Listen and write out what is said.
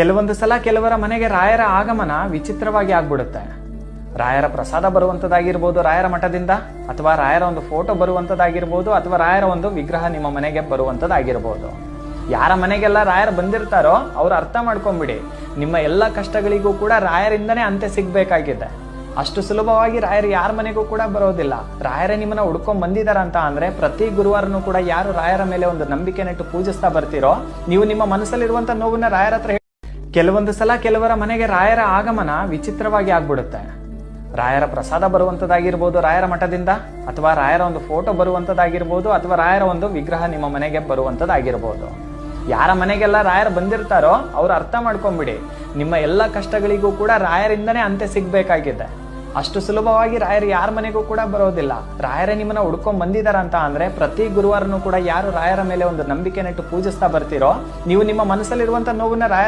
ಕೆಲವೊಂದು ಸಲ ಕೆಲವರ ಮನೆಗೆ ರಾಯರ ಆಗಮನ ವಿಚಿತ್ರವಾಗಿ ಆಗ್ಬಿಡುತ್ತೆ. ರಾಯರ ಪ್ರಸಾದ ಬರುವಂತದ್ದಾಗಿರ್ಬೋದು ರಾಯರ ಮಠದಿಂದ, ಅಥವಾ ರಾಯರ ಒಂದು ಫೋಟೋ ಬರುವಂತದ್ದಾಗಿರ್ಬೋದು, ಅಥವಾ ರಾಯರ ಒಂದು ವಿಗ್ರಹ ನಿಮ್ಮ ಮನೆಗೆ ಬರುವಂತದ್ದಾಗಿರ್ಬೋದು. ಯಾರ ಮನೆಗೆಲ್ಲ ರಾಯರು ಬಂದಿರ್ತಾರೋ ಅವ್ರು ಅರ್ಥ ಮಾಡ್ಕೊಂಡ್ಬಿಡಿ, ನಿಮ್ಮ ಎಲ್ಲ ಕಷ್ಟಗಳಿಗೂ ಕೂಡ ರಾಯರಿಂದನೇ ಅಂತ್ಯ ಸಿಗ್ಬೇಕಾಗಿದೆ. ಅಷ್ಟು ಸುಲಭವಾಗಿ ರಾಯರು ಯಾರ ಮನೆಗೂ ಕೂಡ ಬರೋದಿಲ್ಲ. ರಾಯರೇ ನಿಮ್ಮನ್ನ ಹುಡ್ಕೊಂಡ್ ಬಂದಿದಾರ ಅಂತ ಅಂದ್ರೆ ಪ್ರತಿ ಗುರುವಾರನು ಕೂಡ ಯಾರು ರಾಯರ ಮೇಲೆ ಒಂದು ನಂಬಿಕೆ ನೆಟ್ಟು ಪೂಜಿಸ್ತಾ ಬರ್ತೀರೋ, ನೀವು ನಿಮ್ಮ ಮನಸ್ಸಲ್ಲಿರುವಂತ ನೋವನ್ನ ರಾಯರ ಹತ್ರ ಕೆಲವೊಂದು ಸಲ ಕೆಲವರ ಮನೆಗೆ ರಾಯರ ಆಗಮನ ವಿಚಿತ್ರವಾಗಿ ಆಗ್ಬಿಡುತ್ತೆ. ರಾಯರ ಪ್ರಸಾದ ಬರುವಂತದ್ದಾಗಿರ್ಬೋದು ರಾಯರ ಮಠದಿಂದ, ಅಥವಾ ರಾಯರ ಒಂದು ಫೋಟೋ ಬರುವಂತದ್ದಾಗಿರ್ಬೋದು, ಅಥವಾ ರಾಯರ ಒಂದು ವಿಗ್ರಹ ನಿಮ್ಮ ಮನೆಗೆ ಬರುವಂತದ್ದಾಗಿರ್ಬೋದು. ಯಾರ ಮನೆಗೆಲ್ಲ ರಾಯರು ಬಂದಿರ್ತಾರೋ ಅವ್ರು ಅರ್ಥ ಮಾಡ್ಕೊಂಡ್ಬಿಡಿ, ನಿಮ್ಮ ಎಲ್ಲ ಕಷ್ಟಗಳಿಗೂ ಕೂಡ ರಾಯರಿಂದನೇ ಅಂತ್ಯ ಸಿಗ್ಬೇಕಾಗಿದೆ. ಅಷ್ಟು ಸುಲಭವಾಗಿ ರಾಯರು ಯಾರ ಮನೆಗೂ ಕೂಡ ಬರೋದಿಲ್ಲ. ರಾಯರೇ ನಿಮ್ಮನ್ನ ಹುಡ್ಕೊಂಡ್ ಬಂದಿದಾರ ಅಂತ ಅಂದ್ರೆ ಪ್ರತಿ ಗುರುವಾರನು ಕೂಡ ಯಾರು ರಾಯರ ಮೇಲೆ ಒಂದು ನಂಬಿಕೆ ನೆಟ್ಟು ಪೂಜಿಸ್ತಾ ಬರ್ತೀರೋ, ನೀವು ನಿಮ್ಮ ಮನಸ್ಸಲ್ಲಿರುವಂತ ನೋವನ್ನ ರಾಯರ